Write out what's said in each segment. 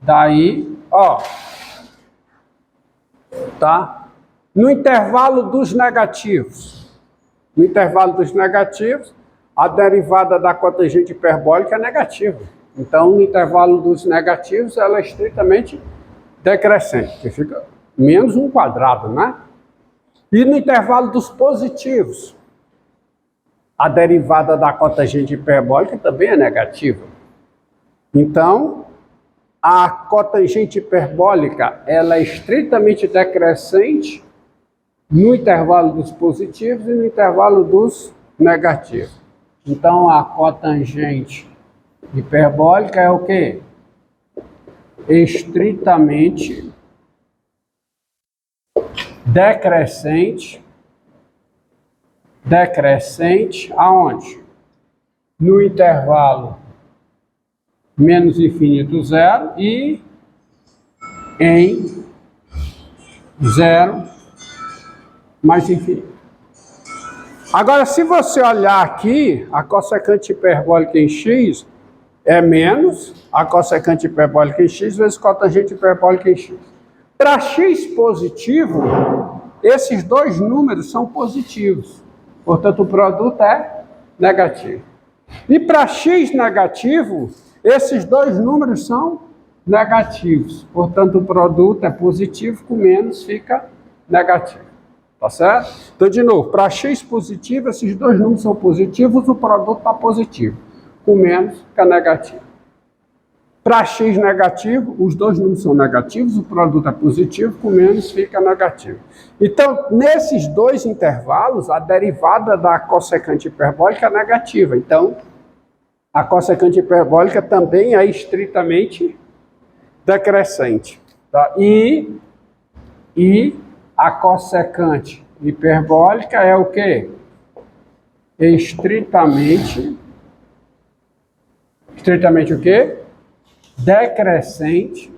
Daí, ó, tá? No intervalo dos negativos. No intervalo dos negativos, a derivada da cotangente hiperbólica é negativa. Então, no intervalo dos negativos, ela é estritamente decrescente, que fica menos 1 quadrado, né? E no intervalo dos positivos, a derivada da cotangente hiperbólica também é negativa. Então, a cotangente hiperbólica, ela é estritamente decrescente no intervalo dos positivos e no intervalo dos negativos. Então, a cotangente hiperbólica é o quê? Estritamente decrescente aonde? No intervalo menos infinito zero e em zero mais infinito. Agora, se você olhar aqui, a cossecante hiperbólica em x é menos a cossecante hiperbólica em x vezes cotangente hiperbólica em x. Para x positivo, esses dois números são positivos. Portanto, o produto é negativo. E para x negativo, esses dois números são negativos. Portanto, o produto é positivo, com menos fica negativo. Tá certo? Então, de novo, para x positivo, esses dois números são positivos, o produto está positivo. Com menos fica negativo. Para x negativo, os dois números são negativos, o produto é positivo, com menos fica negativo. Então, nesses dois intervalos, a derivada da cossecante hiperbólica é negativa. Então, a cossecante hiperbólica também é estritamente decrescente. Tá? E a cossecante hiperbólica é o quê? Estritamente o quê? Decrescente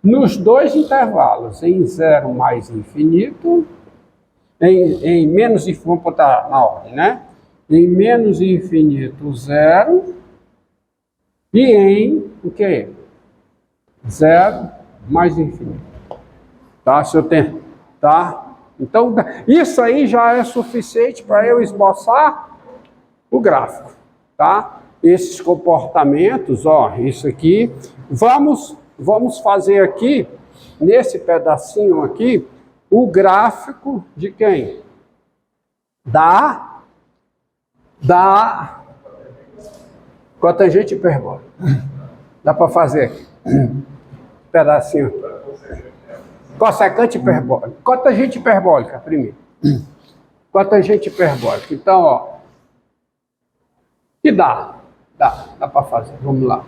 nos dois intervalos, em zero mais infinito, em menos infinito, vamos botar na ordem, né? Em menos infinito zero e em o quê? Zero mais infinito. Tá? Se eu tenho, tá? Então, isso aí já é suficiente para eu esboçar o gráfico, tá? Esses comportamentos, ó, isso aqui. Vamos fazer aqui, nesse pedacinho aqui, o gráfico de quem? Da cotangente hiperbólica. Dá para fazer aqui. Pedacinho. Cossecante hiperbólica. Cotangente hiperbólica, primeiro. Cotangente hiperbólica. Então, ó. E dá para fazer. Vamos lá.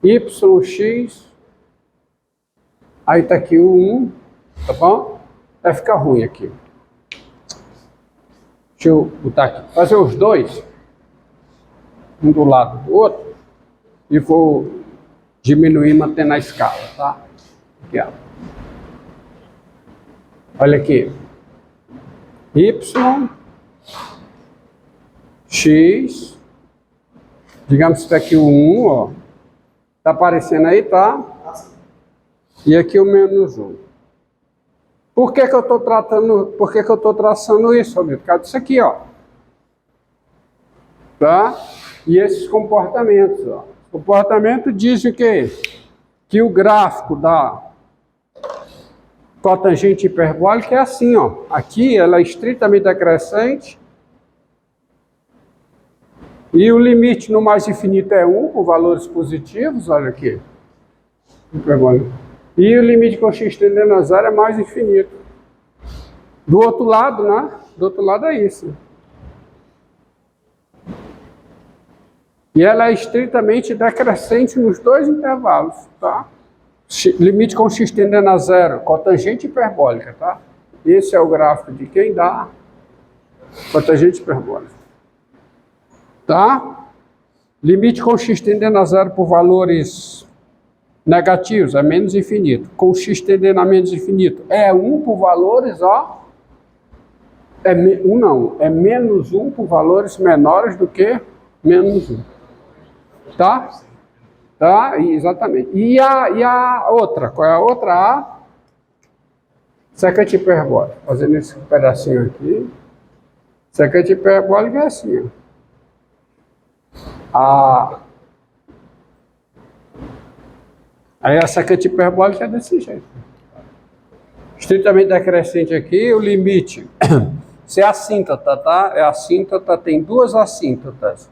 YX. Aí tá aqui o 1, tá bom? Vai ficar ruim aqui. Deixa eu botar aqui. Fazer os dois, um do lado do outro, e vou diminuir, mantendo a escala, tá? Aqui, ó. Olha aqui. Y, X, digamos que está aqui o 1, ó. Tá aparecendo aí, tá? E aqui o menos 1. Por que eu estou traçando isso, Romildo? Por causa disso aqui, ó. Tá? E esses comportamentos, ó. O comportamento diz o quê? Que o gráfico da cotangente hiperbólica é assim, ó. Aqui ela é estritamente decrescente. E o limite no mais infinito é 1, com valores positivos, olha aqui. E o limite com x tendendo a zero é mais infinito. Do outro lado, né? Do outro lado é isso. E ela é estritamente decrescente nos dois intervalos, tá? Limite com x tendendo a zero, cotangente hiperbólica, tá? Esse é o gráfico de quem dá cotangente hiperbólica. Tá? Limite com x tendendo a zero por valores negativos, é menos infinito. Com x tendendo a menos infinito, é 1 por valores, ó, Não, é menos 1 por valores menores do que menos 1. Tá? Tá? Exatamente. E a outra? Qual é a outra? A secante hiperbólica. Fazendo esse pedacinho aqui. Secante hiperbólica é assim. Aí a secante hiperbólica é desse jeito. Estritamente decrescente aqui, o limite. Se é assíntota, tá? É assíntota, tem duas assíntotas.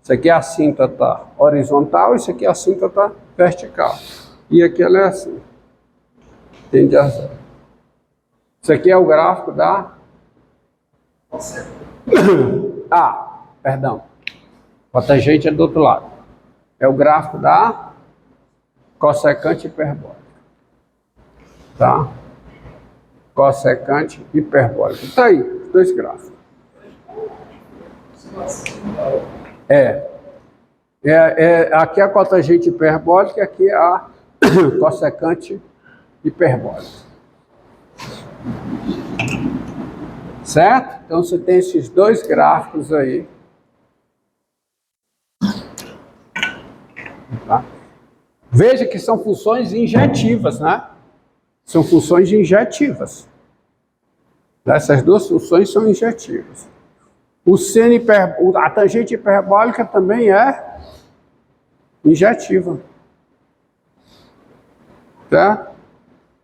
Isso aqui é a assíntota horizontal, isso aqui é a assíntota vertical. E aqui ela é assim. Tende a zero. Isso aqui é o gráfico da... perdão. A tangente é do outro lado. É o gráfico da cossecante hiperbólica. Tá? Cossecante hiperbólica. Está aí, os dois gráficos. Aqui é a cotangente hiperbólica e aqui é a cossecante hiperbólica. Certo? Então você tem esses dois gráficos aí. Tá? Veja que são funções injetivas, né? São funções injetivas. Essas duas funções são injetivas. A tangente hiperbólica também é injetiva. Tá?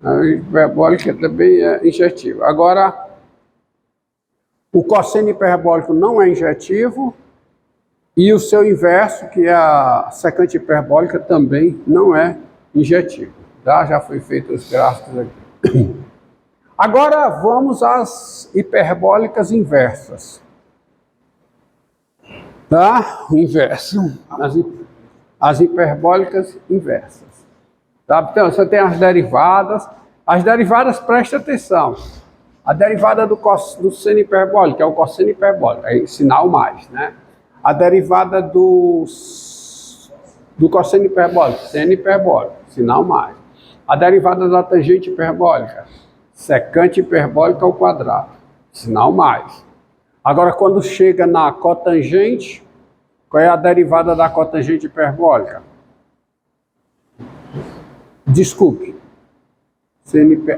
A hiperbólica também é injetiva. Agora, o cosseno hiperbólico não é injetivo e o seu inverso, que é a secante hiperbólica, também não é injetivo. Tá? Já foi feito os gráficos aqui. Agora vamos às hiperbólicas inversas. Tá? O inverso. As hiperbólicas inversas. Tá? Então, você tem as derivadas. As derivadas, preste atenção. A derivada do seno hiperbólico é o cosseno hiperbólico, é sinal mais, né? A derivada do cosseno hiperbólico, seno hiperbólico, sinal mais. A derivada da tangente hiperbólica, secante hiperbólica ao quadrado, sinal mais. Agora, quando chega na cotangente, qual é a derivada da cotangente hiperbólica? Desculpe.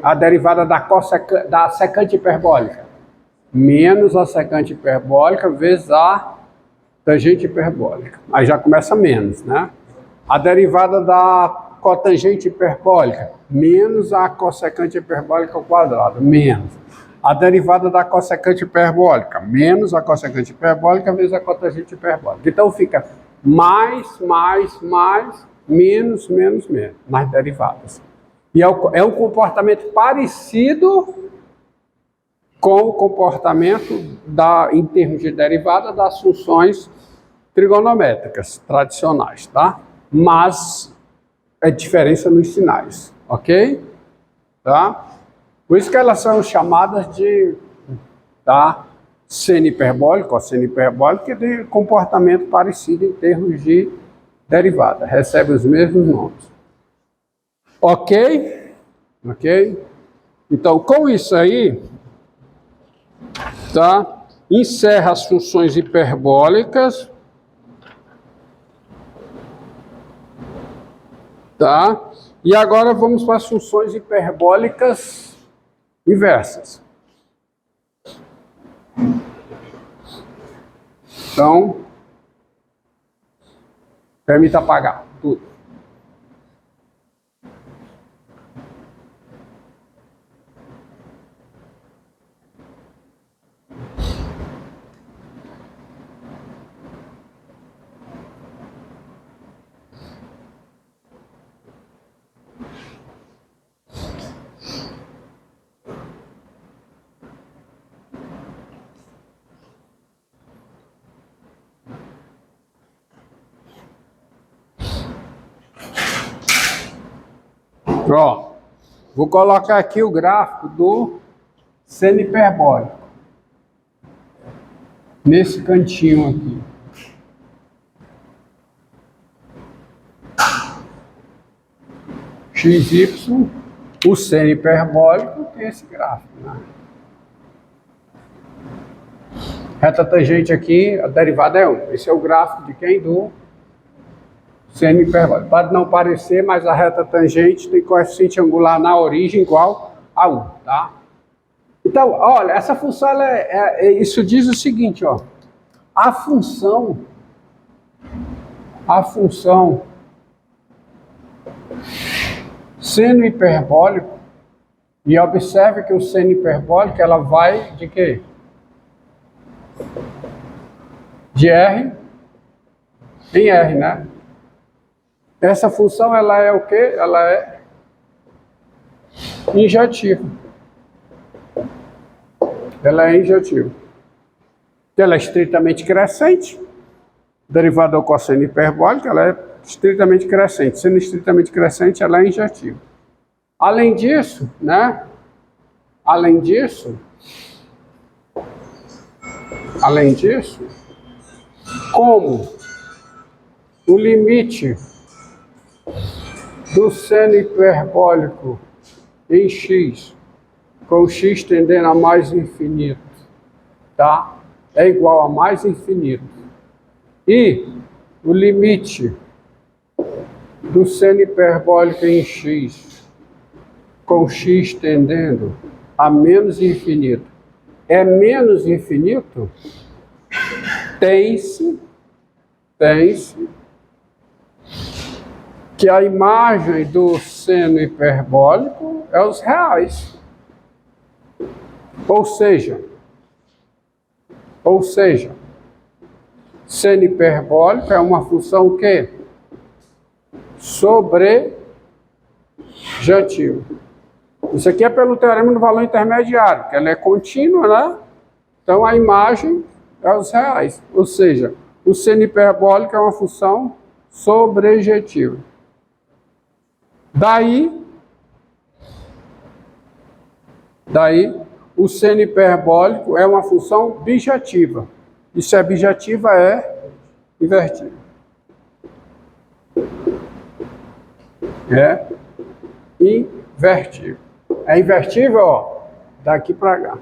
A derivada da secante hiperbólica. Menos a secante hiperbólica vezes a tangente hiperbólica. Aí já começa menos, né? A derivada da cotangente hiperbólica. Menos a cossecante hiperbólica ao quadrado. Menos. A derivada da cossecante hiperbólica. Menos a cossecante hiperbólica vezes a cotangente hiperbólica. Então fica mais, menos, nas derivadas. E é um comportamento parecido com o comportamento, em termos de derivada, das funções trigonométricas tradicionais, tá? Mas é diferença nos sinais, ok? Tá? Por isso que elas são chamadas de seno hiperbólico, cosseno hiperbólico, de comportamento parecido em termos de derivada. Recebe os mesmos nomes. Ok? Ok? Então, com isso aí, tá? Encerra as funções hiperbólicas. Tá? E agora vamos para as funções hiperbólicas inversas. Então, permita apagar tudo. Ó, vou colocar aqui o gráfico do seno hiperbólico. Nesse cantinho aqui. XY, o seno hiperbólico tem esse gráfico, né? Reta tangente aqui, a derivada é 1. Esse é o gráfico de quem? Do seno hiperbólico. Pode não parecer, mas a reta tangente tem coeficiente angular na origem igual a 1, tá? Então, olha, essa função, isso diz o seguinte, ó. A função seno hiperbólico, e observe que o seno hiperbólico, ela vai de quê? De R em R, né? Essa função, ela é o quê? Ela é injetiva. Ela é injetiva. Ela é estritamente crescente. Derivada do cosseno hiperbólico, ela é estritamente crescente. Sendo estritamente crescente, ela é injetiva. Além disso, né? Além disso, como o limite do seno hiperbólico em x, com x tendendo a mais infinito, tá? É igual a mais infinito. E o limite do seno hiperbólico em x, com x tendendo a menos infinito, é menos infinito, tem-se que a imagem do seno hiperbólico é os reais. Ou seja, seno hiperbólico é uma função o quê? Sobrejetiva. Isso aqui é pelo teorema do valor intermediário, que ela é contínua, né? Então a imagem é os reais. Ou seja, o seno hiperbólico é uma função sobrejetiva. Daí o seno hiperbólico é uma função bijetiva. E se é bijetiva, é invertida. É invertível. É invertível, ó, daqui para cá.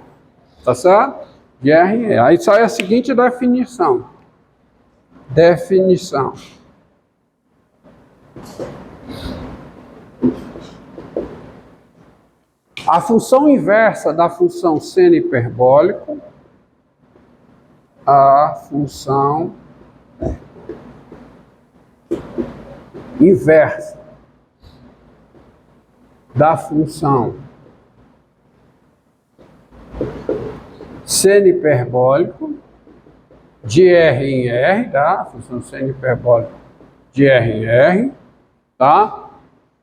Tá certo? De R em E. Aí sai a seguinte definição. A função inversa da função seno hiperbólico, a função inversa da função seno hiperbólico de R em R, tá? A função seno hiperbólico de R em R, tá?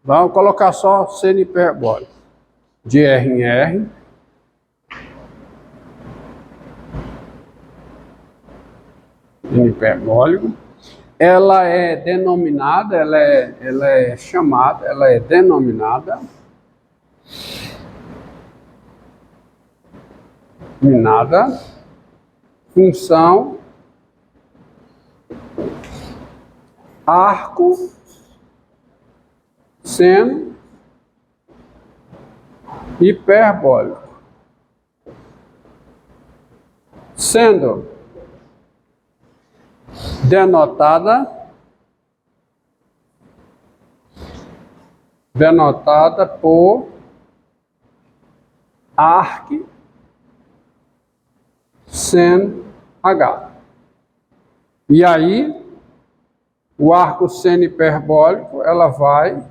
Vamos colocar só seno hiperbólico de R em R. Seno hiperbólico. Ela é denominada, ela é denominada função arco seno hiperbólico, sendo denotada por arc seno H. E aí, o arco seno hiperbólico, ela vai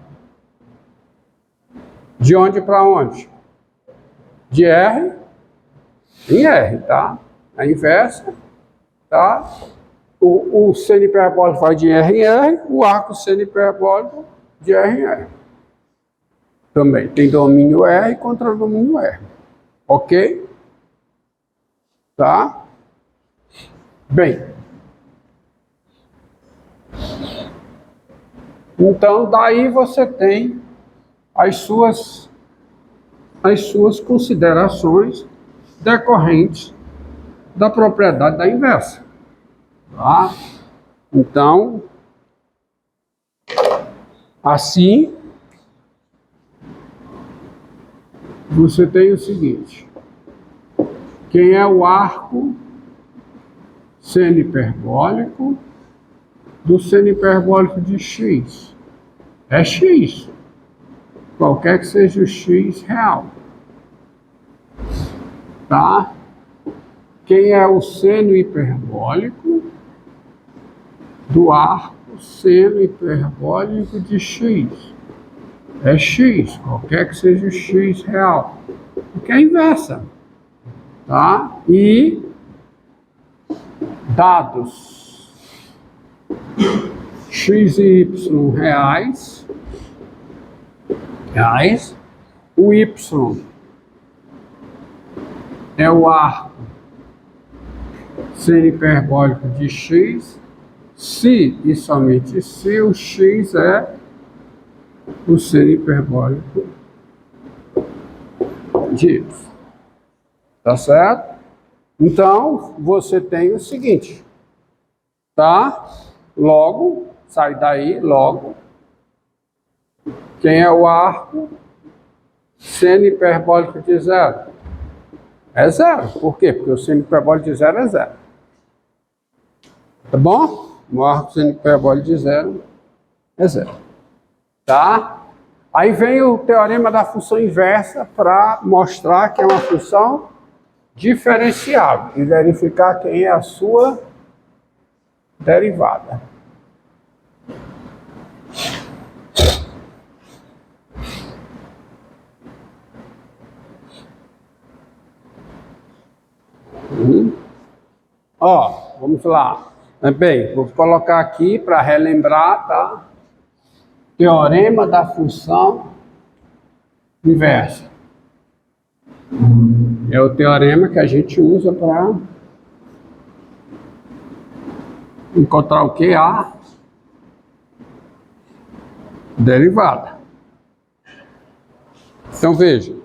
de onde para onde? De R em R, tá? A inversa, tá? O seno hiperbólico vai de R em R, o arco seno hiperbólico de R em R. Também tem domínio R contra domínio R. Ok? Tá? Bem. Então, daí você tem as suas considerações decorrentes da propriedade da inversa. Tá? Então, assim, você tem o seguinte: quem é o arco seno hiperbólico do seno hiperbólico de x. É x. Qualquer que seja o x real. Tá? Quem é o seno hiperbólico do arco seno hiperbólico de x? É x, qualquer que seja o x real. Porque é a inversa. Tá? E dados x e y reais, o y é o arco seno hiperbólico de x, se e somente se o x é o seno hiperbólico de y. Tá certo? Então, você tem o seguinte, tá? Logo, sai daí, logo. Quem é o arco seno hiperbólico de zero? É zero. Por quê? Porque o seno hiperbólico de zero é zero. Tá bom? O arco seno hiperbólico de zero é zero. Tá? Aí vem o teorema da função inversa para mostrar que é uma função diferenciável e verificar quem é a sua derivada. Ó, vamos lá. Bem, vou colocar aqui para relembrar, tá? Teorema da função inversa. É o teorema que a gente usa para encontrar o que? A derivada. Então veja.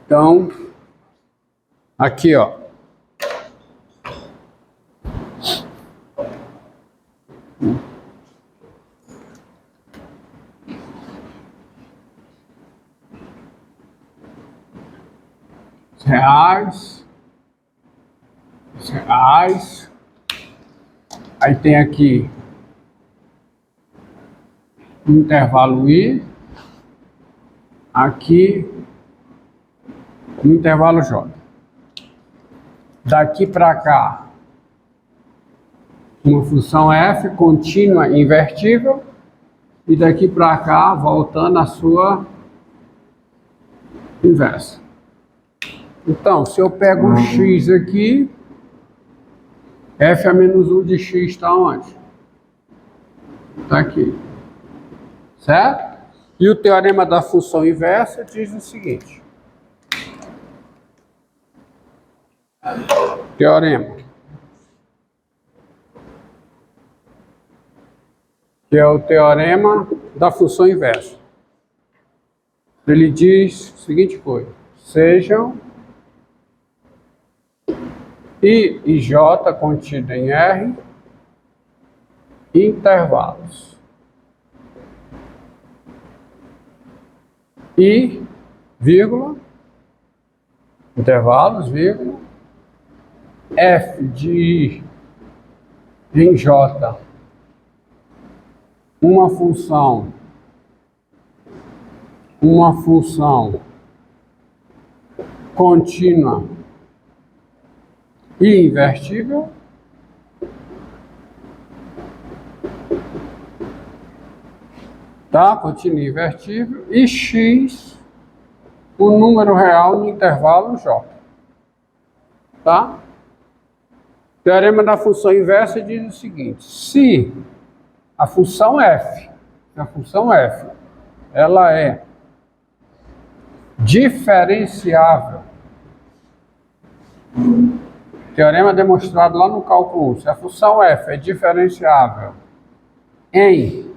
Então, aqui, ó. Reais. Aí tem aqui intervalo I. Aqui no intervalo J. Daqui para cá, uma função f contínua invertível, e daqui para cá, voltando à sua inversa. Então, se eu pego um x aqui, f a menos 1 de x está onde? Está aqui. Certo? E o teorema da função inversa diz o seguinte. Teorema. Que é o teorema da função inversa. Ele diz a seguinte coisa. Sejam I e J contido em R intervalos. I, vírgula, intervalos, vírgula, F de I em J, uma função contínua e invertível, tá? Contínua e invertível, e x, o número real no intervalo J, tá? O teorema da função inversa diz o seguinte: se a função f, ela é diferenciável, teorema demonstrado lá no cálculo 1, se a função f é diferenciável em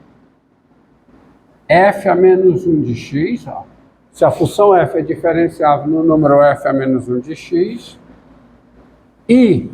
f a menos 1 de x, ó, se a função f é diferenciável no número f a menos 1 de x, e